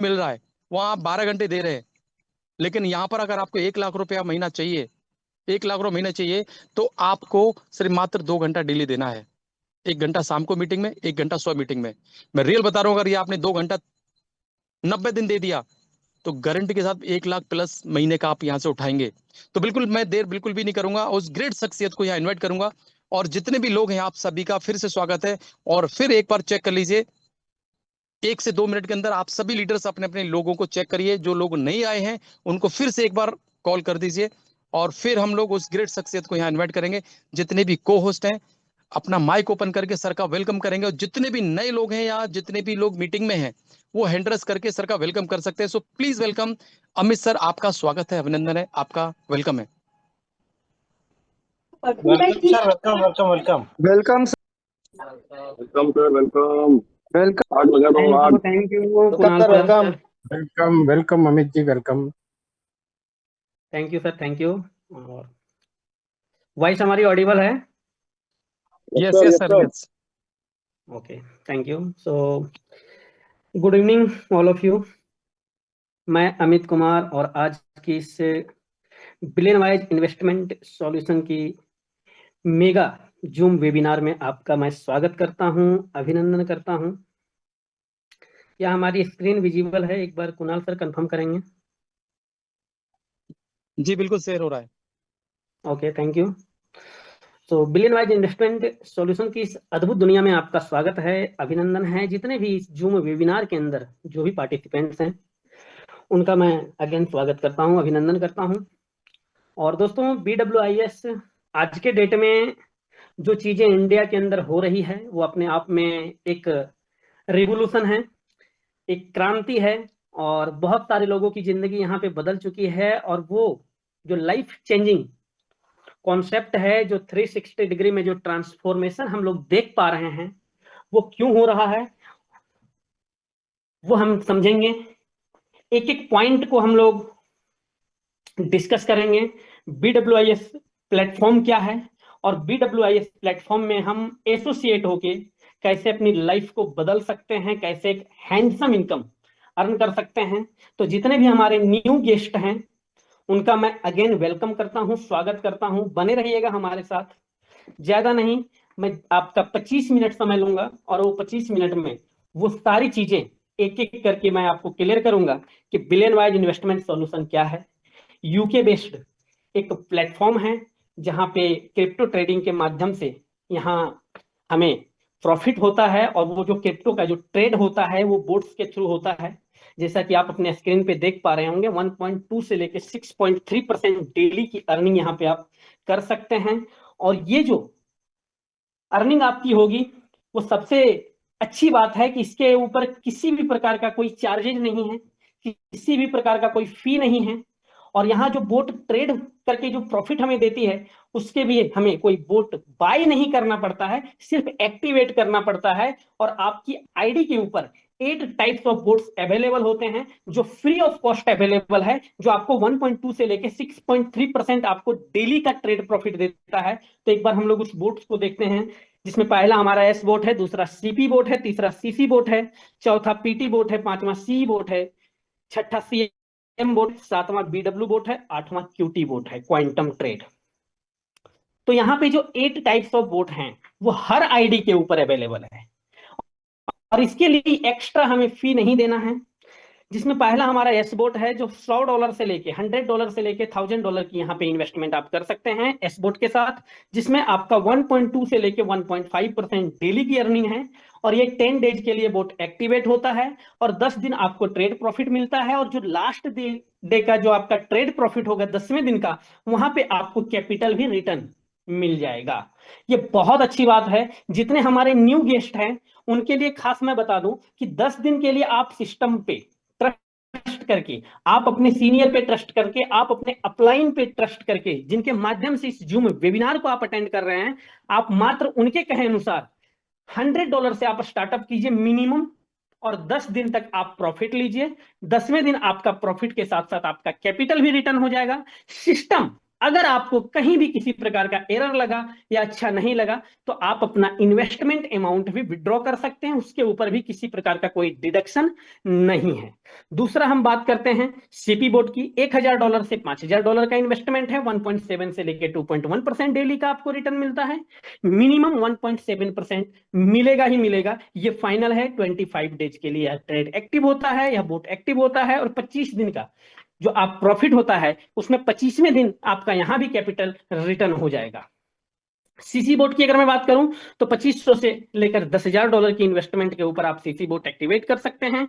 मिल रहा है, वहां आप 12 घंटे दे रहे हैं। लेकिन यहाँ पर अगर आपको 1 लाख रुपया महीना चाहिए, 1 लाख रुपये महीना चाहिए, तो आपको सिर्फ मात्र 2 घंटा डेली देना है। 1 घंटा शाम को मीटिंग में, 1 घंटा सुबह मीटिंग में। मैं रियल बता रहा हूँ, अगर ये आपने 2 घंटा 90 दिन दे दिया, तो गारंटी के साथ 1 लाख प्लस महीने का आप यहाँ से उठाएंगे। तो बिल्कुल मैं देर बिल्कुल भी नहीं करूंगा, उस ग्रेट शख्सियत को यहाँ इन्वाइट करूंगा। और जितने भी लोग हैं, आप सभी का फिर से स्वागत है। और फिर एक बार चेक कर लीजिए, 1 से 2 मिनट के अंदर आप सभी लीडर्स अपने अपने लोगों को चेक करिए। जो लोग नहीं आए हैं उनको फिर से एक बार कॉल कर दीजिए, और फिर हम लोग उस ग्रेट शख्सियत को यहाँ इन्वाइट करेंगे। जितने भी को होस्ट हैं, अपना माइक ओपन करके सर का वेलकम करेंगे। और जितने भी नए लोग हैं या जितने भी लोग मीटिंग में हैं, वो हैंड रेस करके सर का वेलकम कर सकते हैं। So please welcome Amit sir, आपका स्वागत है, अभिनंदन है, आपका वेलकम है। Welcome sir, welcome welcome welcome welcome welcome sir, welcome. Welcome आग लगा दो, आग। Thank you welcome Kunal sir, sir. Welcome. Welcome welcome Amit ji, welcome. Thank you sir, thank you. और वॉइस हमारी ऑडिबल है? Yes sir, yes yes sir, sir. Yes. Okay, thank you. So good evening all of you. मैं अमित कुमार, और आज की इस billion wise investment solution की mega zoom webinar में आपका मैं स्वागत करता हूं, अभिनंदन करता हूं। क्या हमारी स्क्रीन विजिबल है? एक बार कुणाल सर कंफर्म करेंगे। जी बिल्कुल शेयर हो रहा है। Okay, thank you. तो बिलियन वाइज इन्वेस्टमेंट सॉल्यूशन की इस अद्भुत दुनिया में आपका स्वागत है, अभिनंदन है। जितने भी इस जूम वेबिनार के अंदर जो भी पार्टिसिपेंट्स हैं, उनका मैं अगेन स्वागत करता हूं, अभिनंदन करता हूं। और दोस्तों, BWIS आज के डेट में जो चीजें इंडिया के अंदर हो रही है, वो अपने आप में एक रिवोल्यूशन है, एक क्रांति है। और बहुत सारे लोगों की जिंदगी यहाँ पे बदल चुकी है। और वो जो लाइफ चेंजिंग कॉन्सेप्ट है, जो 360 डिग्री में जो ट्रांसफॉर्मेशन हम लोग देख पा रहे हैं, वो क्यों हो रहा है, वो हम समझेंगे। एक एक पॉइंट को हम लोग डिस्कस करेंगे। BWIS प्लेटफॉर्म क्या है, और BWIS प्लेटफॉर्म में हम एसोसिएट होके कैसे अपनी लाइफ को बदल सकते हैं, कैसे एक हैंडसम इनकम अर्न कर सकते हैं। तो जितने भी हमारे न्यू गेस्ट हैं, उनका मैं अगेन वेलकम करता हूं, स्वागत करता हूं। बने रहिएगा हमारे साथ। ज्यादा नहीं, मैं आपका 25 मिनट समय लूंगा, और वो 25 मिनट में वो सारी चीजें एक एक करके मैं आपको क्लियर करूंगा कि बिलियन वाइज इन्वेस्टमेंट सॉल्यूशन क्या है। यूके बेस्ड एक प्लेटफॉर्म है, जहां पे क्रिप्टो ट्रेडिंग के माध्यम से यहाँ हमें प्रॉफिट होता है। और वो जो क्रिप्टो का जो ट्रेड होता है, वो बोट्स के थ्रू होता है। जैसा कि आप अपने स्क्रीन पे देख पा रहे होंगे, 1.2 से लेके 6.3% डेली की अर्निंग यहाँ पे आप कर सकते हैं। और ये जो अर्निंग आपकी होगी, वो सबसे अच्छी बात है कि इसके ऊपर किसी भी प्रकार का कोई चार्जेज नहीं है, किसी भी प्रकार का कोई फी नहीं है। और यहाँ जो बोट ट्रेड करके जो प्रॉफिट हमें देती है, उसके भी हमें कोई बोट बाय नहीं करना पड़ता है, सिर्फ एक्टिवेट करना पड़ता है। और आपकी आईडी के ऊपर 8 टाइप्स ऑफ बोट्स अवेलेबल होते हैं, जो फ्री ऑफ कॉस्ट अवेलेबल है, जो आपको 1.2 से लेके 6.3% आपको डेली का ट्रेड प्रॉफिट देता है। तो एक बार हम लोग उस बोट्स को देखते हैं, जिसमें पहला हमारा एस बोट है, दूसरा सीपी बोट है, तीसरा सीसी बोट है, चौथा पीटी बोट है, पांचवा सी बोट है, छठा सीएम बोट, सातवां बीडब्ल्यू बोट है, आठवां क्यूटी बोट है, क्वांटम ट्रेड। तो यहाँ पे जो 8 टाइप्स ऑफ बोट हैं, वो हर आईडी के ऊपर अवेलेबल है, और इसके लिए एक्स्ट्रा हमें फी नहीं देना है। जिसमें पहला हमारा एस बोट है, जो $100 से लेके $100 से लेके $1000 की यहाँ पे इन्वेस्टमेंट आप कर सकते हैं एस बोट के साथ, जिसमें आपका 1.2 से लेके 1.5% डेली की अर्निंग है। और ये 10 डेज के लिए बोट एक्टिवेट होता है, और 10 दिन आपको ट्रेड प्रॉफिट मिलता है। और जो लास्ट डे का जो आपका ट्रेड प्रॉफिट होगा 10वें दिन का, वहां पे आपको कैपिटल भी रिटर्न मिल जाएगा। ये बहुत अच्छी बात है। जितने हमारे न्यू गेस्ट हैं, उनके लिए खास मैं बता दूं कि 10 दिन के लिए आप सिस्टम पे ट्रस्ट करके, आप अपने सीनियर पे ट्रस्ट करके, आप अपने अपलाइन पे ट्रस्ट करके, जिनके माध्यम से इस जूम वेबिनार को आप अटेंड कर रहे हैं, आप मात्र उनके कहे अनुसार $100 से आप स्टार्टअप कीजिए मिनिमम, और 10 दिन तक आप प्रॉफिट लीजिए। 10वें दिन आपका प्रॉफिट के साथ साथ आपका कैपिटल भी रिटर्न हो जाएगा। सिस्टम अगर आपको कहीं भी किसी प्रकार का एरर लगा या अच्छा नहीं लगा तो आप अपना इन्वेस्टमेंट अमाउंट भी विड्रॉ कर सकते हैं, उसके ऊपर भी किसी प्रकार का कोई डिडक्शन नहीं है। दूसरा हम बात करते हैं सीपी बोर्ड की। $1000 से $5000 का इन्वेस्टमेंट है, 1.7 से लेकर 2.1% डेली का आपको रिटर्न मिलता है। मिनिमम 1.7% मिलेगा ही मिलेगा, ये फाइनल है। 25 डेज के लिए ट्रेड एक्टिव होता है या बोट एक्टिव होता है, और 25 दिन का जो आप प्रॉफिट होता है उसमें 25वें दिन आपका यहां भी कैपिटल रिटर्न हो जाएगा। सीसी बोट की अगर मैं बात करूं तो 2500 से लेकर $10,000 की इन्वेस्टमेंट के ऊपर आप सीसी बोट एक्टिवेट कर सकते हैं।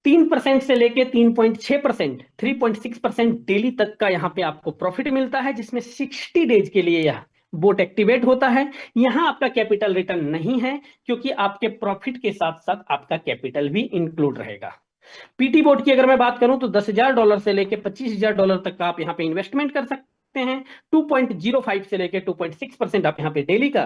3% से लेके 3.6%, 3.6% डेली तक का यहाँ पे आपको प्रॉफिट मिलता है, जिसमें 60 डेज के लिए यह बोट एक्टिवेट होता है। यहां आपका कैपिटल रिटर्न नहीं है, क्योंकि आपके प्रॉफिट के साथ साथ आपका कैपिटल भी इंक्लूड रहेगा। पीटी बोर्ड की अगर मैं बात करूं तो $10,000 से लेके $25,000 तक का आप यहां पे इन्वेस्टमेंट कर सकते हैं। 2.05 से लेके 2.6% आप यहां पे डेली का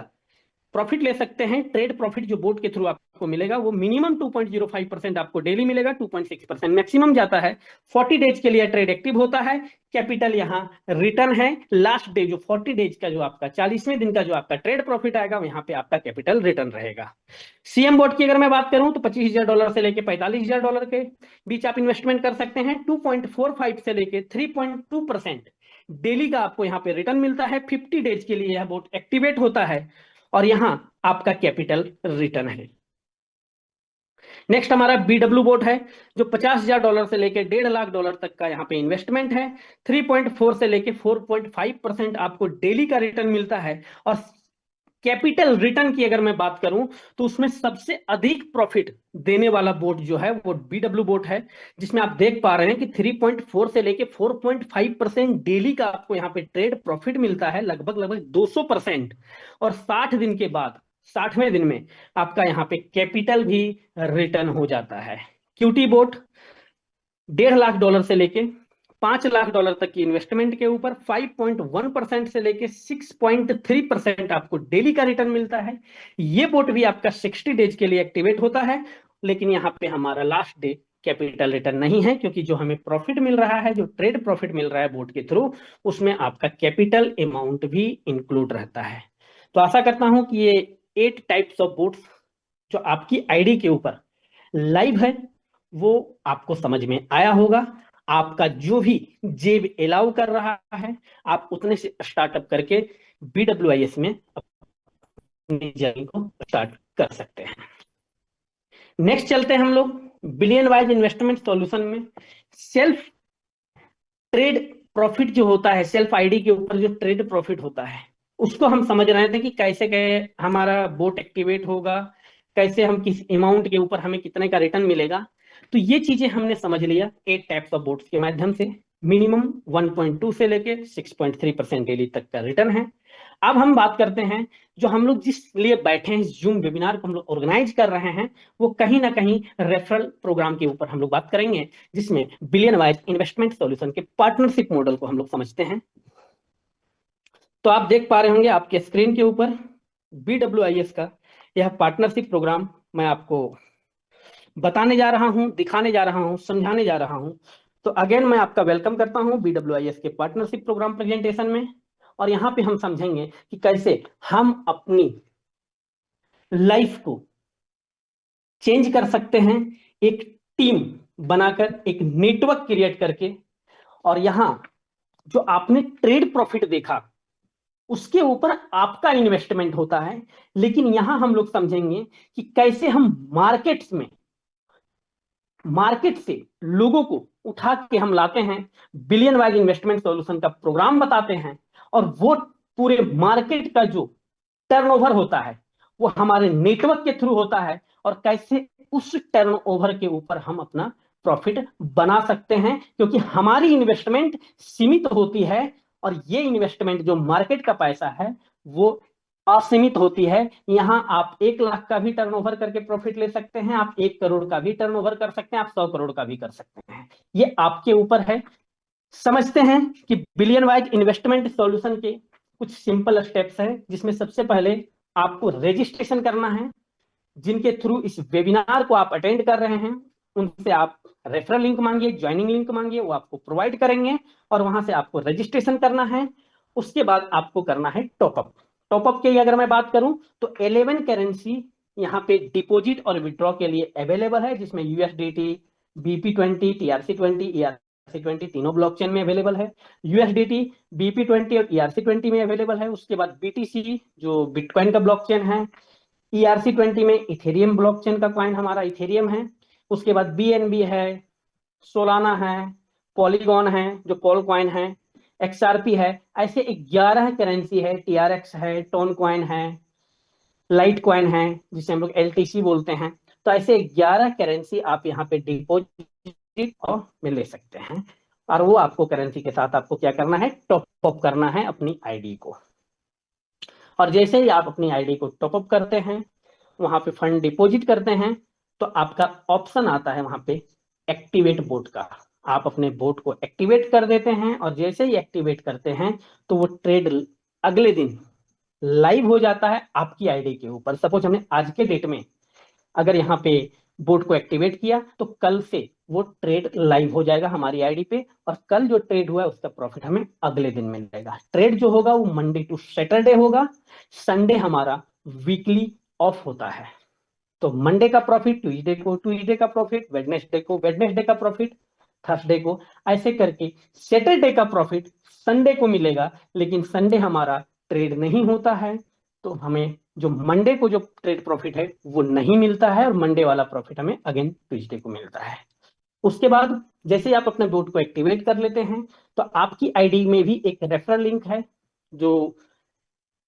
प्रॉफिट ले सकते हैं। ट्रेड प्रॉफिट जो बोर्ड के थ्रू आपको मिलेगा वो मिनिमम 2.05% आपको डेली मिलेगा, 2.6% मैक्सिमम जाता है। 40 डेज के लिए ट्रेड एक्टिव होता है। कैपिटल यहाँ रिटर्न है। लास्ट डे जो 40 डेज का जो आपका 40वें दिन का जो आपका ट्रेड प्रॉफिट आएगा, यहाँ पे आपका कैपिटल रिटर्न रहेगा। सीएम बोर्ड की अगर मैं बात करूं तो $25,000 से लेके $45,000 के बीच आप इन्वेस्टमेंट कर सकते हैं। 2.45 से लेके 3.2% डेली का आपको यहाँ पे रिटर्न मिलता है। 50 डेज के लिए यह बोर्ड एक्टिवेट होता है और यहां आपका कैपिटल रिटर्न है। नेक्स्ट हमारा बीडब्ल्यू बोट है, जो $50,000 से लेकर $1.5 लाख तक का यहाँ पे इन्वेस्टमेंट है। 3.4 से लेकर 4.5% आपको डेली का रिटर्न मिलता है। और कैपिटल रिटर्न की अगर मैं बात करूं तो उसमें सबसे अधिक प्रॉफिट देने वाला बोट जो है वो बीडब्ल्यू बोट है, जिसमें आप देख पा रहे हैं कि 3.4 से लेके 4.5% डेली का आपको यहाँ पे ट्रेड प्रॉफिट मिलता है, लगभग 200%। और 60 दिन के बाद 60वें दिन में आपका यहाँ पे कैपिटल भी रिटर्न हो जाता है। क्यूटी बोट $1.5 लाख से लेके $5 लाख तक की इन्वेस्टमेंट के ऊपर 5.1% से लेके 6.3% आपको डेली का रिटर्न मिलता है। ये बोट भी आपका 60 डेज के लिए एक्टिवेट होता है, लेकिन यहाँ पे हमारा लास्ट डे कैपिटल रिटर्न नहीं है, क्योंकि जो हमें प्रॉफिट मिल रहा है, जो ट्रेड प्रॉफिट मिल रहा है बोट के थ्रू, उसमें आपका कैपिटल अमाउंट भी इंक्लूड रहता है। तो आशा करता हूं कि ये 8 टाइप्स ऑफ बोट्स जो आपकी आईडी के ऊपर लाइव है वो आपको समझ में आया होगा। आपका जो भी जेब अलाउ कर रहा है, आप उतने से स्टार्टअप करके BWIS में अपनी जर्नी को स्टार्ट कर सकते हैं। नेक्स्ट चलते हैं हम लोग बिलियन वाइज इन्वेस्टमेंट सॉल्यूशन में। सेल्फ ट्रेड प्रॉफिट जो होता है, सेल्फ आईडी के ऊपर जो ट्रेड प्रॉफिट होता है, उसको हम समझ रहे थे कि कैसे हमारा बोट एक्टिवेट होगा, कैसे हम किस अमाउंट के ऊपर हमें कितने का रिटर्न मिलेगा। तो ये चीजें हमने समझ लिया 8 टाइप्स ऑफ बोट्स के माध्यम से। मिनिमम 1.2 से लेके 6.3% डेली तक का रिटर्न है। अब हम बात करते हैं, जो हम लोग जिस लिए बैठे हैं, जूम वेबिनार को हम लोग ऑर्गेनाइज कर रहे हैं, वो कहीं ना कहीं रेफरल प्रोग्राम के ऊपर हम लोग बात करेंगे, जिसमें बिलियन वाइज इन्वेस्टमेंट सॉल्यूशन के पार्टनरशिप मॉडल को हम लोग समझते हैं। तो आप देख पा रहे होंगे आपके स्क्रीन के ऊपर BWIS का यह पार्टनरशिप प्रोग्राम मैं आपको बताने जा रहा हूं, दिखाने जा रहा हूं, समझाने जा रहा हूं। तो अगेन मैं आपका वेलकम करता हूं BWIS के पार्टनरशिप प्रोग्राम प्रेजेंटेशन में। और यहां पे हम समझेंगे कि कैसे हम अपनी लाइफ को चेंज कर सकते हैं, एक टीम बनाकर, एक नेटवर्क क्रिएट करके। और यहां जो आपने ट्रेड प्रॉफिट देखा उसके ऊपर आपका इन्वेस्टमेंट होता है, लेकिन यहां हम लोग समझेंगे कि कैसे हम मार्केट से लोगों को उठा के हम लाते हैं, बिलियन वाइज इन्वेस्टमेंट सॉल्यूशन का प्रोग्राम बताते हैं, और वो पूरे मार्केट का जो टर्नओवर होता है वो हमारे नेटवर्क के थ्रू होता है, और कैसे उस टर्नओवर के ऊपर हम अपना प्रॉफिट बना सकते हैं, क्योंकि हमारी इन्वेस्टमेंट सीमित होती है और ये इन्वेस्टमेंट जो मार्केट का पैसा है वो असीमित होती है। यहां आप 1 लाख का भी टर्नओवर करके प्रॉफिट ले सकते हैं, आप 1 करोड़ का भी टर्नओवर कर सकते हैं, आप 100 करोड़ का भी कर सकते हैं, ये आपके ऊपर है। समझते हैं कि बिलियन वाइज इन्वेस्टमेंट सॉल्यूशन के कुछ सिंपल स्टेप्स हैं, जिसमें सबसे पहले आपको रजिस्ट्रेशन करना है। जिनके थ्रू इस वेबिनार को आप अटेंड कर रहे हैं उनसे आप रेफरल लिंक मांगिए, ज्वाइनिंग लिंक मांगिए, वो आपको प्रोवाइड करेंगे और वहां से आपको रजिस्ट्रेशन करना है। उसके बाद आपको करना है टॉपअप। टॉपअप की अगर मैं बात करूं तो 11 करेंसी यहाँ पे डिपॉजिट और विड्रॉ के लिए अवेलेबल है, जिसमें यूएसडीटी, BP20, TRC20, ERC20 तीनों ब्लॉकचेन में अवेलेबल है। यूएसडीटी, BP20 और ERC20 में अवेलेबल है। उसके बाद BTC जो बिटकॉइन का ब्लॉकचेन है, ERC20 में इथेरियम ब्लॉकचेन का कॉइन हमारा इथेरियम है। उसके बाद BNB है, सोलाना है, पॉलीगॉन है जो पॉल कॉइन है, XRP है। ऐसे 11 करेंसी है, TRX है, टोन कॉइन है, लाइट कॉइन है जिसे हम लोग LTC बोलते हैं। तो ऐसे 11 करेंसी आप यहाँ पे डिपॉजिट और में ले सकते हैं, और वो आपको करेंसी के साथ आपको क्या करना है, टॉप अप करना है अपनी आईडी को। और जैसे ही आप अपनी आईडी को टॉप अप करते हैं, वहां पे फंड डिपॉजिट करते हैं, तो आपका ऑप्शन आता है वहां पे एक्टिवेट बोट का। आप अपने बोट को एक्टिवेट कर देते हैं और जैसे ही एक्टिवेट करते हैं तो वो ट्रेड अगले दिन लाइव हो जाता है आपकी आईडी के ऊपर। सपोज हमने आज के डेट में अगर यहाँ पे बोट को एक्टिवेट किया तो कल से वो ट्रेड लाइव हो जाएगा हमारी आईडी पे, और कल जो ट्रेड हुआ है उसका प्रॉफिट हमें अगले दिन मिलेगा। ट्रेड जो होगा वो मंडे टू सैटरडे होगा, संडे हमारा वीकली ऑफ होता है। तो मंडे का प्रॉफिट ट्यूसडे को, ट्यूसडे का प्रॉफिट वेडनेसडे को, वेडनेसडे का प्रॉफिट थर्सडे को, ऐसे करके सैटरडे का प्रॉफिट संडे को मिलेगा। लेकिन संडे हमारा ट्रेड नहीं होता है, तो हमें जो मंडे को जो ट्रेड प्रॉफिट है वो नहीं मिलता है, और मंडे वाला प्रॉफिट हमें अगेन ट्यूसडे को मिलता है। उसके बाद जैसे आप अपने बोट को एक्टिवेट कर लेते हैं तो आपकी आईडी में भी एक रेफरल लिंक है जो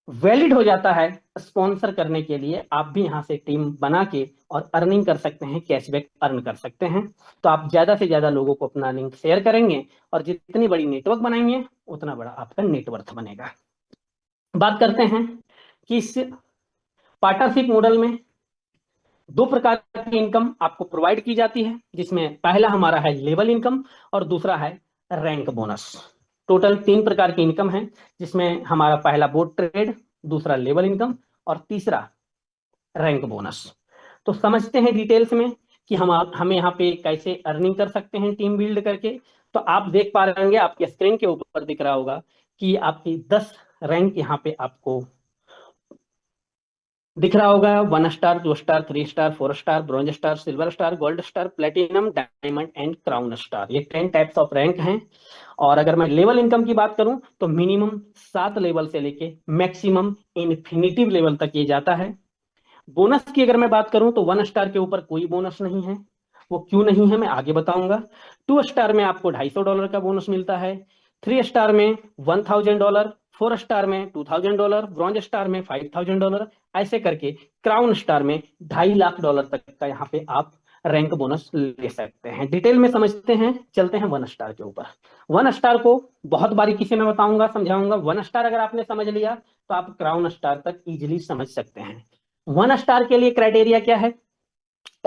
वैलिड हो जाता है स्पॉन्सर करने के लिए। आप भी यहाँ से टीम बना के और अर्निंग कर सकते हैं, कैशबैक अर्न कर सकते हैं। तो आप ज्यादा से ज्यादा लोगों को अपना लिंक शेयर करेंगे और जितनी बड़ी नेटवर्क बनाएंगे उतना बड़ा आपका नेटवर्थ बनेगा। बात करते हैं कि इस पार्टनरशिप मॉडल में दो प्रकार की इनकम आपको प्रोवाइड की जाती है, जिसमें पहला हमारा है लेवल इनकम और दूसरा है रैंक बोनस। टोटल 3 प्रकार की इनकम है, जिसमें हमारा पहला बोट ट्रेड, दूसरा लेवल इनकम और तीसरा रैंक बोनस। तो समझते हैं डिटेल्स में कि हमें यहाँ पे कैसे अर्निंग कर सकते हैं टीम बिल्ड करके। तो आप देख पा रहे होंगे, आपके स्क्रीन के ऊपर दिख रहा होगा कि आपकी 10 रैंक यहाँ पे आपको दिख रहा होगा। 1 star, 2 star, 3 star, 4 star, bronze star, silver star, gold star, platinum, diamond and crown star. ये 10 टाइप्स ऑफ रैंक हैं। और अगर मैं लेवल इनकम की बात करूं तो मिनिमम 7 लेवल से लेके मैक्सिमम इन्फिनिटिव लेवल तक ये जाता है। बोनस की अगर मैं बात करूं तो 1 स्टार के ऊपर कोई बोनस नहीं है। वो क्यों नहीं है मैं आगे बताऊंगा। 2 स्टार में आपको $250 का बोनस मिलता है, 3 स्टार में $1000, 4 स्टार में $2000, ब्रॉन्ज स्टार में $5000, ऐसे करके क्राउन स्टार में $2.5 लाख तक का यहाँ पे आप रैंक बोनस ले सकते हैं। डिटेल में समझते हैं, चलते हैं 1 स्टार के ऊपर। 1 स्टार को बहुत बारीकी से मैं बताऊंगा, समझाऊंगा। 1 स्टार अगर आपने समझ लिया तो आप क्राउन स्टार तक इजिली समझ सकते हैं। 1 स्टार के लिए क्राइटेरिया क्या है,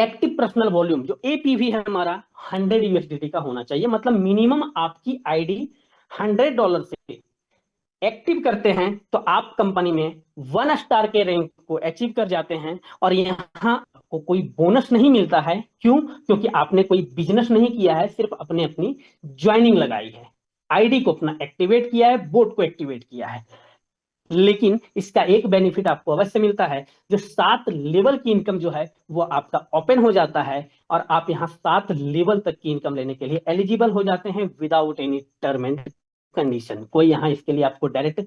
एक्टिव पर्सनल वॉल्यूम जो APV है हमारा 100 USDT का होना चाहिए। मतलब मिनिमम आपकी आईडी $100 से एक्टिव करते हैं तो आप कंपनी में 1 स्टार के रैंक को अचीव कर जाते हैं। और यहाँ आपको कोई बोनस नहीं मिलता है। क्यों? क्योंकि आपने कोई बिजनेस नहीं किया है, सिर्फ अपने अपनी ज्वाइनिंग लगाई है, आईडी को अपना एक्टिवेट किया है, बोट को एक्टिवेट किया है। लेकिन इसका एक बेनिफिट आपको अवश्य मिलता है, जो 7 लेवल की इनकम जो है वो आपका ओपन हो जाता है, और आप यहाँ 7 लेवल तक की इनकम लेने के लिए एलिजिबल हो जाते हैं without any term and condition. कोई यहाँ इसके लिए आपको डायरेक्ट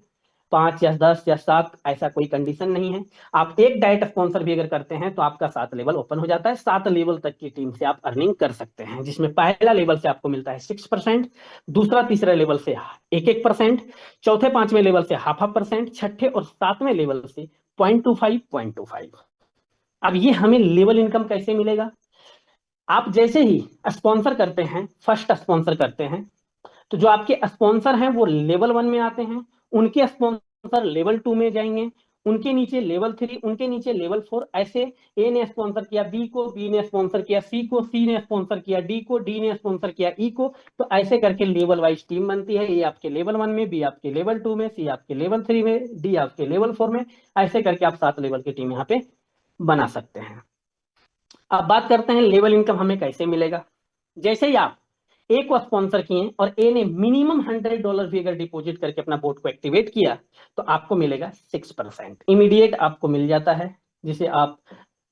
5 या 10 या 7 ऐसा कोई कंडीशन नहीं है। आप एक डायरेक्ट स्पॉन्सर भी अगर करते हैं तो आपका 7 लेवल ओपन हो जाता है। 7 लेवल तक की टीम से आप अर्निंग कर सकते हैं, जिसमें पहला लेवल से आपको मिलता है 6%, दूसरा तीसरा लेवल से 1-1%, चौथे 5वें लेवल से 0.5%, छठे और 7वें लेवल से 0.25। अब ये हमें लेवल इनकम कैसे मिलेगा, आप जैसे ही स्पॉन्सर करते हैं, फर्स्ट स्पॉन्सर करते हैं, तो जो आपके स्पॉन्सर हैं वो लेवल 1 में आते हैं, उनके स्पॉन्सर लेवल 2 में जाएंगे, उनके नीचे लेवल 3, उनके नीचे लेवल 4, ऐसे ए ने स्पॉन्सर किया बी को, बी ने स्पॉन्सर किया सी को, सी ने स्पॉन्सर किया डी को, डी ने स्पॉन्सर किया ई को। तो ऐसे करके लेवल वाइज टीम बनती है। ए आपके लेवल 1 में, बी आपके लेवल 2 में, सी आपके लेवल 3 में, डी आपके लेवल 4 में। ऐसे करके आप 7 लेवल की टीम यहाँ पे बना सकते हैं। अब बात करते हैं लेवल इनकम हमें कैसे मिलेगा। जैसे ही आप ए को स्पॉन्सर किए और ए ने मिनिमम $100 भी अगर डिपॉजिट करके अपना बोट को एक्टिवेट किया तो आपको मिलेगा 6%, इमीडिएट आपको मिल जाता है, जिसे आप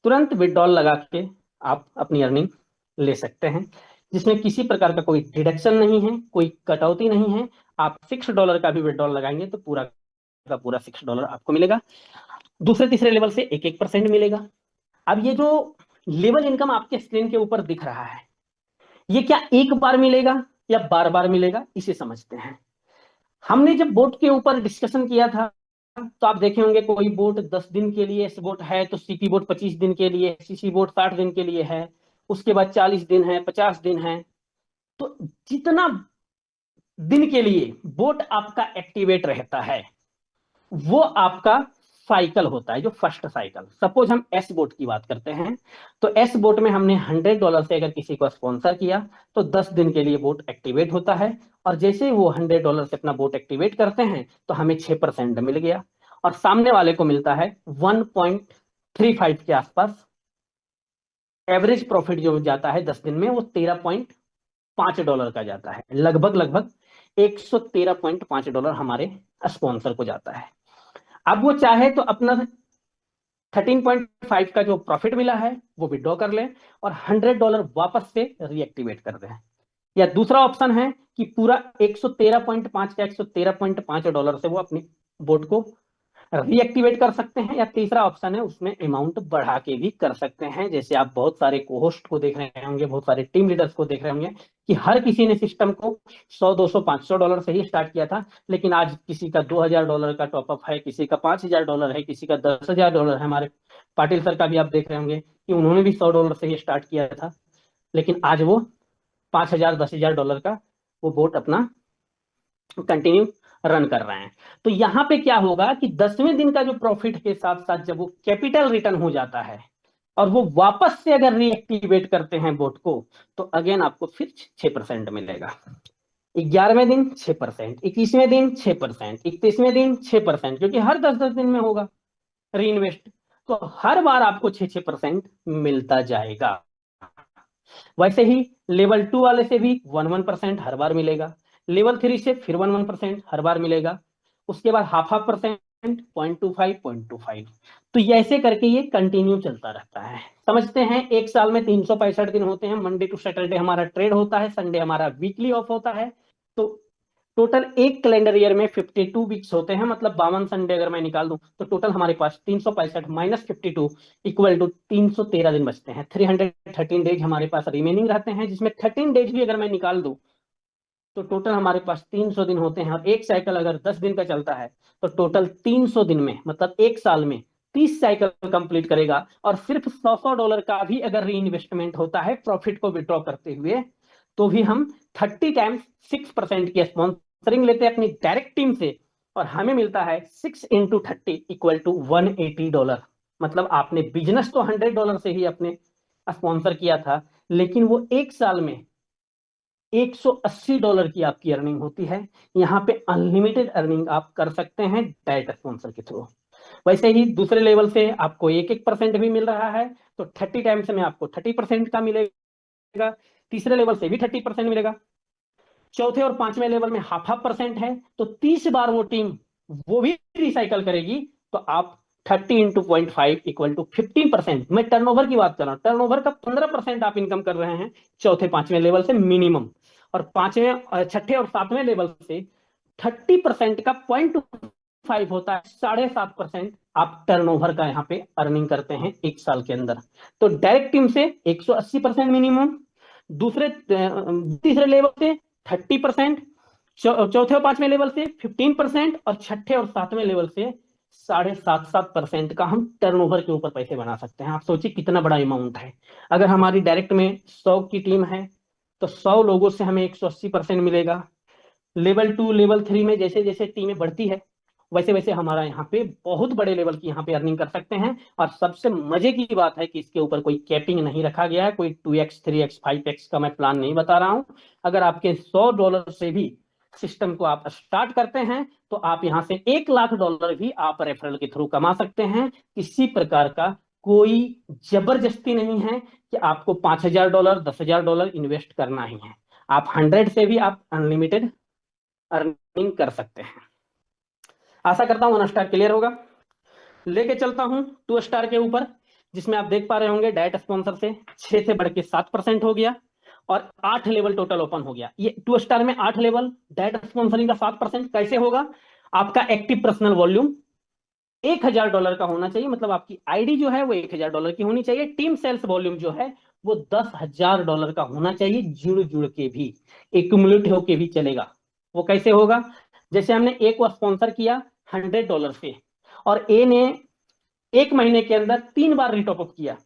तुरंत विड्रॉल लगा के आप अपनी अर्निंग ले सकते हैं, जिसमें किसी प्रकार का कोई डिडक्शन नहीं है, कोई कटौती नहीं है। आप $6 का भी विड्रॉल लगाएंगे तो पूरा का पूरा $6 आपको मिलेगा। दूसरे तीसरे लेवल से 1% मिलेगा। अब ये जो लेवल इनकम आपके स्क्रीन के ऊपर दिख रहा है, ये क्या एक बार मिलेगा या बार बार मिलेगा, इसे समझते हैं। हमने जब बोट के ऊपर डिस्कशन किया था तो आप देखे होंगे कोई बोट 10 दिन के लिए इस बोट है, तो सीपी बोट 25 दिन के लिए, सीसी बोट 60 दिन के लिए है, उसके बाद 40 दिन है, 50 दिन है। तो जितना दिन के लिए बोट आपका एक्टिवेट रहता है वो आपका साइकिल होता है, जो फर्स्ट साइकिल। सपोज हम एस बोट की बात करते हैं, तो एस बोट में हमने $100 से अगर किसी को स्पॉन्सर किया तो 10 दिन के लिए बोट एक्टिवेट होता है, और जैसे वो $100 से अपना बोट एक्टिवेट करते हैं तो हमें 6% मिल गया, और सामने वाले को मिलता है 1.35 के आसपास। एवरेज प्रॉफिट जो जाता है 10 दिन में वो $13.5 का जाता है, लगभग $113.5 हमारे स्पॉन्सर को जाता है। अब वो चाहे तो अपना 13.5 का जो प्रॉफिट मिला है वो विड्रॉ कर ले और $100 वापस से रीएक्टिवेट कर दे, या दूसरा ऑप्शन है कि पूरा 113.5 का $113.5 से वो अपनी बोट को रीएक्टिवेट कर सकते हैं, या तीसरा ऑप्शन है उसमें अमाउंट बढ़ा के भी कर सकते हैं। जैसे आप बहुत सारे कोहोस्ट को देख रहे होंगे, बहुत सारे टीम लीडर्स को देख रहे होंगे कि हर किसी ने सिस्टम को $100, $200, $500 से ही स्टार्ट किया था, लेकिन आज किसी का $2000 का टॉपअप है, किसी का $5000 है, किसी का $10000 है। हमारे पाटिल सर का भी आप देख रहे होंगे कि उन्होंने भी $100 से ही स्टार्ट किया था, लेकिन आज वो $5000, $10000 का वो बोट अपना कंटिन्यू रन कर रहे हैं। तो यहाँ पे क्या होगा कि 10वें दिन का जो प्रॉफिट के साथ साथ जब वो कैपिटल रिटर्न हो जाता है और वो वापस से अगर रीएक्टिवेट करते हैं बोट को, तो अगेन आपको फिर 6% मिलेगा। 11वें दिन 6%, 21वें दिन 6%, 31वें दिन 6%, क्योंकि हर 10-10 दिन में होगा री इन्वेस्ट, तो हर बार आपको 6% मिलता जाएगा। वैसे ही लेवल 2 वाले से भी 1% हर बार मिलेगा, लेवल 3 से फिर 1% हर बार मिलेगा, उसके बाद 0.5%, 0.25, 0.25। तो ऐसे करके ये कंटिन्यू चलता रहता है। समझते हैं एक साल में 365 दिन होते हैं, मंडे टू सैटरडे हमारा ट्रेड होता है, संडे हमारा वीकली ऑफ होता है, तो टोटल एक कैलेंडर ईयर में 52 वीक्स होते हैं, मतलब 52 संडे अगर मैं निकाल दूं तो टोटल हमारे पास 365 माइनस 52 इक्वल टू 313 दिन बचते हैं। 313 डेज हमारे पास रिमेनिंग रहते हैं, जिसमें 13 डेज भी अगर मैं निकाल दूं तो टोटल हमारे पास 300 दिन होते हैं, और एक साइकिल अगर 10 दिन का चलता है तो टोटल 300 दिन में, मतलब एक साल में 30 साइकिल कंप्लीट करेगा। और सिर्फ $100 का भी अगर री इन्वेस्टमेंट होता है प्रॉफिट को विड्रॉ करते हुए, तो भी हम 30 टाइम्स 6% की स्पॉन्सरिंग लेते हैं अपनी डायरेक्ट टीम से, और हमें मिलता है 6 × 30 इक्वल टू $180। मतलब आपने बिजनेस तो $100 से ही अपने स्पॉन्सर किया था, लेकिन वो एक साल में $180 की आपकी अर्निंग होती है। यहाँ पे अनलिमिटेड अर्निंग आप कर सकते हैं डायरेक्ट स्पॉन्सर के थ्रू। वैसे ही दूसरे लेवल से आपको 1% भी मिल रहा है, तो 30 टाइम्स में आपको 30% का मिलेगा, तीसरे लेवल से भी 30% मिलेगा, चौथे और पांचवें लेवल में 0.5% है, तो 30 बार वो टीम वो भी रिसाइकल करेगी, तो आप 30 × 0.5 इक्वल टू 15%। मैं टर्नओवर की बात कर रहा हूँ, टर्नओवर का 15% आप इनकम कर रहे हैं चौथे पांचवें लेवल से मिनिमम, और पांचवें छठे और सातवें लेवल से 30% का 0.25 होता है, 7.5% आप टर्नओवर का यहाँ पे अर्निंग करते हैं एक साल के अंदर। तो डायरेक्ट टीम से 180% मिनिमम, दूसरे तीसरे लेवल से 30%, चौथे और पांचवें लेवल से 15%, और छठे और सातवें लेवल से 7.5% का हम टर्नओवर के ऊपर पैसे बना सकते हैं। आप सोचिए कितना बड़ा अमाउंट है। अगर हमारी डायरेक्ट में 100 की टीम है तो 100 लोगों से हमें 180% मिलेगा। लेवल 2 लेवल 3 में जैसे जैसे टीमें बढ़ती है वैसे वैसे हमारा यहाँ पे बहुत बड़े लेवल की यहाँ पे अर्निंग कर सकते हैं। और सबसे मजे की बात है कि इसके ऊपर कोई कैपिंग नहीं रखा गया है, कोई 2x 3x 5x का मैं प्लान नहीं बता रहा हूं। अगर आपके $100 से भी सिस्टम को आप स्टार्ट करते हैं तो आप यहाँ से $1 लाख भी आप रेफरल के थ्रू कमा सकते हैं। किसी प्रकार का कोई जबरदस्ती नहीं है कि आपको $5,000 $10,000 इन्वेस्ट करना ही है। आप 100 से भी आप अनलिमिटेड अर्निंग कर सकते हैं। आशा करता हूं 1 स्टार क्लियर होगा। लेके चलता हूं 2 स्टार के ऊपर, जिसमें आप देख पा रहे होंगे डायरेक्ट स्पॉन्सर से 6 से बढ़ के 7% हो गया और 8 लेवल टोटल ओपन हो गया। ये 2 स्टार में 8 लेवल, डायरेक्ट स्पॉन्सरिंग का 7%। कैसे होगा? आपका एक्टिव पर्सनल वॉल्यूम $1,000 का होना चाहिए, मतलब आपकी आईडी जो है वो $1,000 की होनी चाहिए। टीम सेल्स वॉल्यूम जो है वो $10,000 का होना चाहिए, जुड़ जुड़ के भी, एक्यूमुलेट होके भी चलेगा। वो कैसे होगा? जैसे हमने ए को स्पॉन्सर किया $100 से और ए ने 1 महीने के अंदर 3 बार रिटॉपअप किया,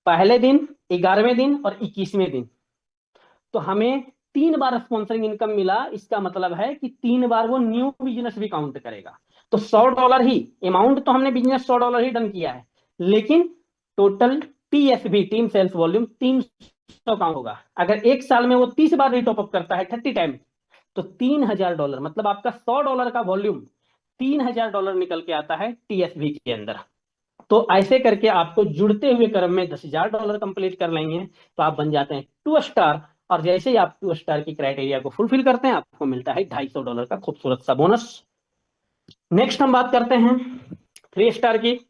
पहले दिन, 11वें दिन और 21वें दिन, तो हमें 3 बार स्पॉन्सरिंग इनकम मिला। इसका मतलब है कि 3 बार वो न्यू बिजनेस भी काउंट करेगा। तो $100 ही अमाउंट, तो हमने बिजनेस $100 ही डन किया है, लेकिन total TSB, team sales volume 300 का होगा। अगर 1 साल में वो 30 बार रिटॉपअप करता है 30 टाइम, तो $3,000, मतलब आपका $100 का वॉल्यूम $3,000 निकल के आता है टीएसबी के अंदर। तो ऐसे करके आपको जुड़ते हुए क्रम में $10,000 कंप्लीट कर लेंगे तो आप बन जाते हैं 2 स्टार। और जैसे ही आप 2 स्टार की क्राइटेरिया को फुलफिल करते हैं, आपको मिलता है $250 का खूबसूरत सा बोनस। नेक्स्ट हम बात करते हैं 3 स्टार की।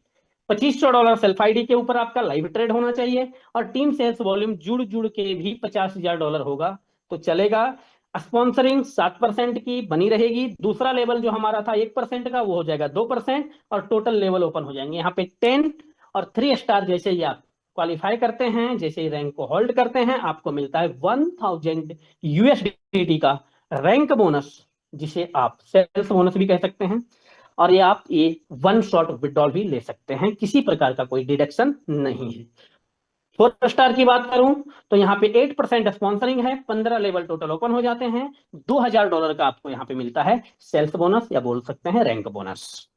$2,500 सेल्फ आईडी के ऊपर आपका लाइव ट्रेड होना चाहिए और टीम सेल्स वॉल्यूम जुड़ जुड़ के भी $50,000 होगा तो चलेगा। स्पॉन्सरिंग 7% की बनी रहेगी। दूसरा लेवल जो हमारा था 1% का, वो हो जाएगा 2% और टोटल लेवल ओपन हो जाएंगे यहाँ पे 10 और 3 स्टार। जैसे ही आप क्वालिफाई करते हैं, जैसे ही रैंक को होल्ड करते हैं, आपको मिलता है $1,000 का रैंक बोनस, जिसे आप सेल्स बोनस भी कह सकते हैं। और ये 1 शॉट विड्रॉल भी ले सकते हैं, किसी प्रकार का कोई डिडक्शन नहीं है। 4 स्टार की बात करूं तो यहाँ पे 8% स्पॉन्सरिंग है, 15 लेवल टोटल ओपन हो जाते हैं, $2,000 का आपको यहाँ पे मिलता है सेल्स बोनस या बोल सकते हैं रैंक बोनस।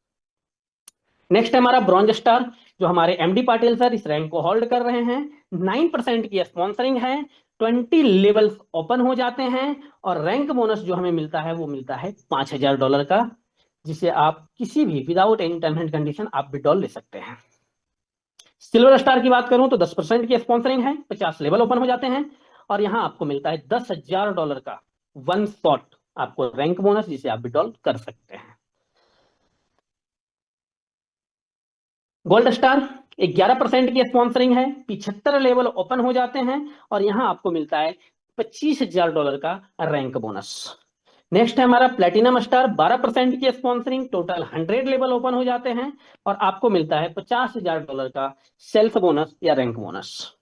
नेक्स्ट है हमारा ब्रॉन्ज स्टार, जो हमारे एमडी पाटिल सर इस रैंक को होल्ड कर रहे हैं। 9% की स्पॉन्सरिंग है, 20 लेवल्स ओपन हो जाते हैं और रैंक बोनस जो हमें मिलता है वो मिलता है $5,000 का, जिसे आप किसी भी without any term and condition आप विड्रॉल ले सकते हैं। सिल्वर स्टार की बात करूं तो 10% की स्पॉन्सरिंग है, 50 लेवल ओपन हो जाते हैं और यहां आपको मिलता है $10,000 का 1 शॉट आपको रैंक बोनस, जिसे आप विड्रॉल कर सकते हैं। गोल्ड स्टार 11% की स्पॉन्सरिंग है, 75 लेवल ओपन हो जाते हैं और यहां आपको मिलता है $25,000 का रैंक बोनस। नेक्स्ट है हमारा प्लेटिनम स्टार, 12% की स्पॉन्सरिंग, टोटल 100 लेवल ओपन हो जाते हैं और आपको मिलता है $50,000 का सेल्फ बोनस या रैंक बोनस।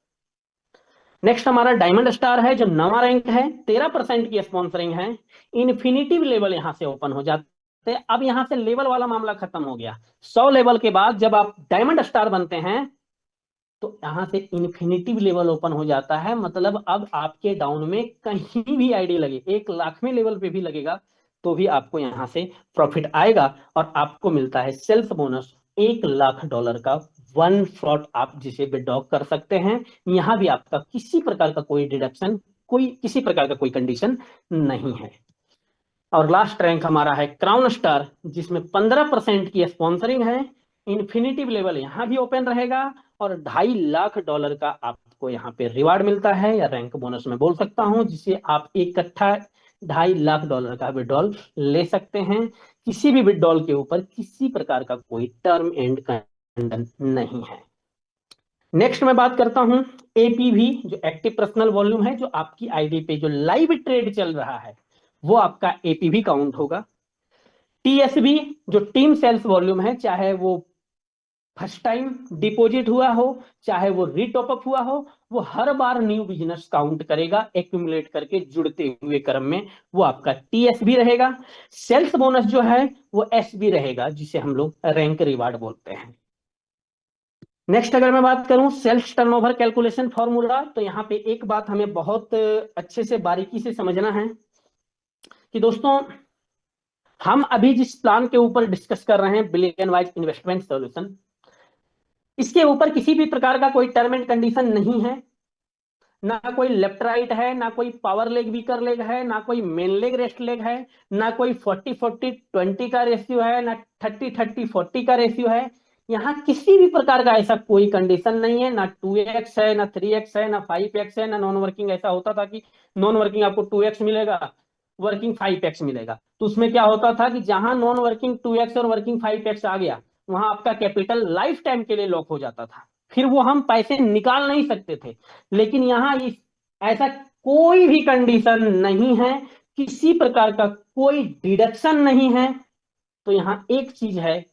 नेक्स्ट हमारा डायमंड स्टार है, जो 9वां रैंक है, 13% की स्पॉन्सरिंग है, इन्फिनिटिव लेवल यहां से ओपन हो जाते हैं। अब यहां से लेवल वाला मामला खत्म हो गया। 100 लेवल के बाद जब आप डायमंड स्टार बनते हैं तो यहां से इन्फिनिटिव लेवल ओपन हो जाता है, मतलब अब आपके डाउन में कहीं भी आईडी लगे, 1 लाखवें लेवल पे भी लगेगा तो भी आपको यहां से प्रॉफिट आएगा और आपको मिलता है सेल्फ बोनस $1,00,000 का 1 शॉट, आप जिसे विड्रॉ कर सकते हैं। यहां भी आपका किसी प्रकार का कोई डिडक्शन, कोई किसी प्रकार का कोई कंडीशन नहीं है। और लास्ट रैंक हमारा है क्राउन स्टार, जिसमें 15% की स्पॉन्सरिंग है, इन्फिनिटिव लेवल यहां भी ओपन रहेगा और $2,50,000 का आपको यहाँ पे रिवार्ड मिलता है या रैंक बोनस में बोल सकता हूं, जिसे आप इकट्ठा $2,50,000 का विड्रॉल ले सकते हैं। किसी भी विड्रॉल के ऊपर किसी प्रकार का कोई टर्म एंड कंडीशन नहीं है। नेक्स्ट मैं बात करता हूं एपीवी, जो एक्टिव पर्सनल वॉल्यूम है, जो आपकी आईडी पे जो लाइव ट्रेड चल रहा है वो आपका एपीवी काउंट होगा। टीएसबी, जो टीम सेल्स वॉल्यूम है, चाहे वो फर्स्ट टाइम डिपॉजिट हुआ हो, चाहे वो रीटॉपअप हुआ हो, वो हर बार न्यू बिजनेस काउंट करेगा, एक्यूमुलेट करके जुड़ते हुए क्रम में वो आपका टीएसबी रहेगा। सेल्स बोनस जो है वो एसबी रहेगा, जिसे हम लोग रैंक रिवार्ड बोलते हैं। नेक्स्ट अगर मैं बात करूं सेल्स टर्नओवर कैलकुलेशन फॉर्मूला, तो यहाँ पे एक बात हमें बहुत अच्छे से बारीकी से समझना है कि दोस्तों, हम अभी जिस प्लान के ऊपर डिस्कस कर रहे हैं, बिलियन वाइज इन्वेस्टमेंट सॉल्यूशन, इसके ऊपर किसी भी प्रकार का कोई टर्म एंड कंडीशन नहीं है, ना कोई लेफ्ट राइट है, ना कोई पावर लेग वीकर लेग है, ना कोई मेन लेग रेस्ट लेग है, ना कोई 40-40-20 का रेशियो है, ना 30-30-40 का रेशियो है। यहाँ किसी भी प्रकार का ऐसा कोई कंडीशन नहीं है, ना 2x है, ना 3x है, ना 5x है, ना नॉन वर्किंग। ऐसा होता था कि नॉन वर्किंग आपको 2x मिलेगा, वर्किंग 5x मिलेगा। तो उसमें क्या होता था कि जहां नॉन वर्किंग 2x और वर्किंग 5x आ गया, वहां आपका कैपिटल लाइफ टाइम के लिए लॉक हो जाता था, फिर वो हम पैसे निकाल नहीं सकते थे। लेकिन यहाँ ऐसा कोई भी कंडीशन नहीं है, किसी प्रकार का कोई डिडक्शन नहीं है। तो यहाँ एक चीज है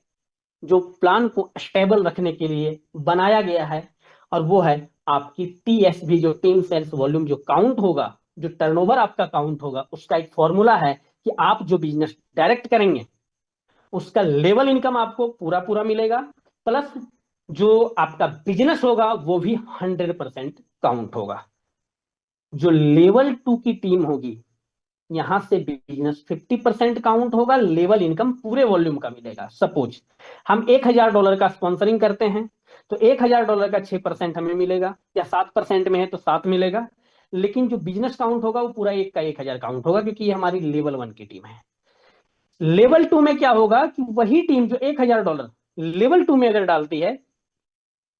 जो प्लान को स्टेबल रखने के लिए बनाया गया है, और वो है आपकी टीएसवी, जो टीम सेल्स वॉल्यूम जो काउंट होगा, जो टर्नओवर आपका काउंट होगा, उसका एक फॉर्मूला है कि आप जो बिजनेस डायरेक्ट करेंगे उसका लेवल इनकम आपको पूरा पूरा मिलेगा, प्लस जो आपका बिजनेस होगा वो भी 100% काउंट होगा। जो लेवल 2 की टीम होगी, यहां से बिजनेस 50% काउंट होगा, लेवल इनकम पूरे वॉल्यूम का मिलेगा। सपोज हम $1000 का स्पॉन्सरिंग करते हैं, तो $1000 का 6% हमें मिलेगा, या 7% में है तो 7 मिलेगा। लेकिन जो बिजनेस काउंट होगा वो पूरा 1 का 1000 काउंट होगा, क्योंकि ये हमारी लेवल 1 की टीम है। लेवल 2 में क्या होगा कि वही टीम जो $1000 लेवल 2 में अगर डालती है,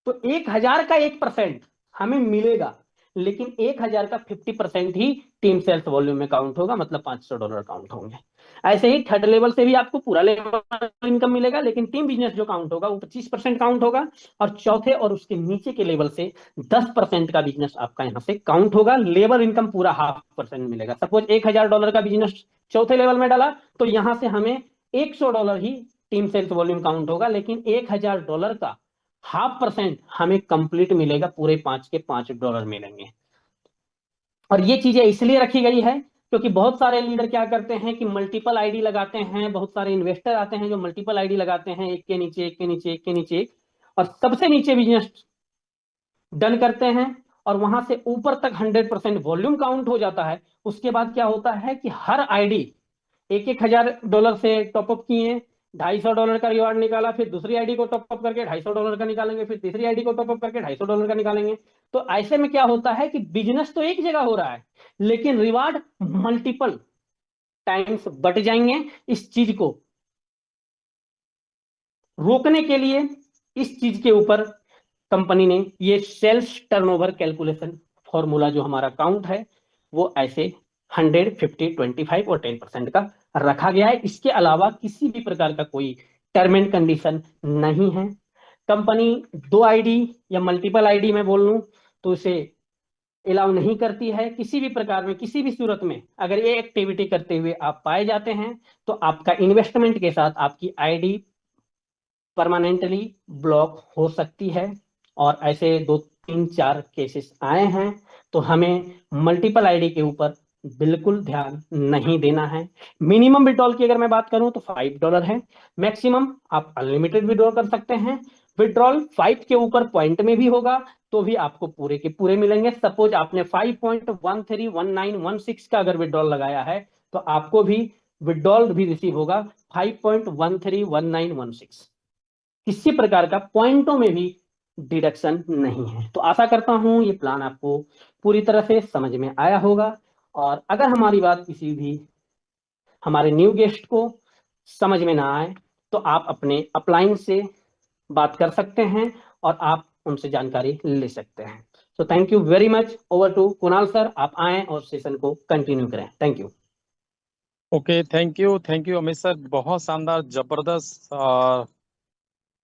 तो 1000 का 1% हमें मिलेगा, लेकिन 1000 का 50% ही टीम सेल्स वॉल्यूम में काउंट होगा, मतलब $500 काउंट होंगे। ऐसे ही थर्ड लेवल से भी आपको पूरा लेवल इनकम मिलेगा, लेकिन टीम बिजनेस जो काउंट होगा वो 25% काउंट होगा, और चौथे और उसके नीचे के लेवल से 10% का बिजनेस आपका यहाँ से काउंट होगा, लेवल इनकम पूरा 0.5% मिलेगा। सपोज $1000 का बिजनेस चौथे लेवल में डाला, तो यहाँ से हमें $100 ही टीम सेल्स वॉल्यूम काउंट होगा, लेकिन $1000 का 0.5% हमें कंप्लीट मिलेगा, पूरे 5 के $5 मिलेंगे। और ये चीजें इसलिए रखी गई है क्योंकि बहुत सारे लीडर क्या करते हैं कि मल्टीपल आईडी लगाते हैं, बहुत सारे इन्वेस्टर आते हैं जो मल्टीपल आईडी लगाते हैं, एक के नीचे एक के नीचे एक के नीचे एक, और सबसे नीचे बिजनेस डन करते हैं, और वहां से ऊपर तक 100% वॉल्यूम काउंट हो जाता है। उसके बाद क्या होता है कि हर आईडी $1000 से टॉपअप किए, $250 का रिवार्ड निकाला, फिर दूसरी आईडी को टॉपअप करके $250 का निकालेंगे, फिर तीसरी आईडी को टॉपअप करके $250 का निकालेंगे। तो ऐसे में क्या होता है कि बिजनेस तो एक जगह हो रहा है, लेकिन रिवार्ड मल्टीपल टाइम्स बढ़ जाएंगे। इस चीज को रोकने के लिए इस चीज के ऊपर कंपनी ने ये सेल्स टर्नओवर कैलकुलेशन फॉर्मूला जो हमारा काउंट है वो ऐसे 100, 50, 25 और 10% का रखा गया है। इसके अलावा किसी भी प्रकार का कोई टर्म एंड कंडीशन नहीं है। कंपनी 2 आईडी या मल्टीपल आईडी में बोल लूं तो इसे अलाउ नहीं करती है। किसी भी प्रकार में, किसी भी सूरत में अगर ये एक्टिविटी करते हुए आप पाए जाते हैं, तो आपका इन्वेस्टमेंट के साथ आपकी आईडी परमानेंटली ब्लॉक हो सकती है। और ऐसे 2, 3, 4 केसेस आए हैं। तो हमें मल्टीपल आईडी के ऊपर बिल्कुल ध्यान नहीं देना है। मिनिमम विड्रॉल की अगर मैं बात करूं तो $5 है, मैक्सिमम आप अनलिमिटेड विड्रॉल कर सकते हैं। विड्रॉल 5 के ऊपर पॉइंट में भी होगा तो भी आपको पूरे के पूरे मिलेंगे। सपोज आपने 5.131916 का अगर विड्रॉल लगाया है, तो आपको भी विड्रॉल भी रिसीव होगा 5.131916। किसी प्रकार का पॉइंटों में भी डिडक्शन नहीं है। तो आशा करता हूं ये प्लान आपको पूरी तरह से समझ में आया होगा। और अगर हमारी बात किसी भी हमारे न्यू गेस्ट को समझ में ना आए, तो आप अपने अपलाइन से बात कर सकते हैं और आप उनसे जानकारी ले सकते हैं। तो thank you very much. Over to Kunal sir, आप आए और सेशन को कंटिन्यू करें। Thank you. Okay, thank you Amit sir, बहुत शानदार, जबरदस्त, और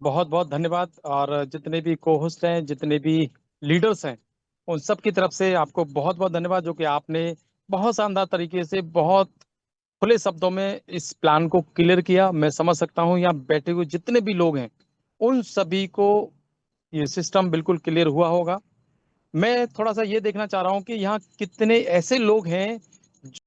बहुत बहुत धन्यवाद। और जितने भी को होस्ट हैं, जितने भी लीडर्स हैं, उन सब की तरफ से आपको बहुत बहुत धन्यवाद, जो कि आपने बहुत शानदार तरीके से, बहुत खुले शब्दों में इस प्लान को क्लियर किया। मैं समझ सकता हूँ यहाँ बैठे हुए जितने भी लोग हैं उन सभी को ये सिस्टम बिल्कुल क्लियर हुआ होगा। मैं थोड़ा सा ये देखना चाह रहा हूँ कि यहाँ कितने ऐसे लोग हैं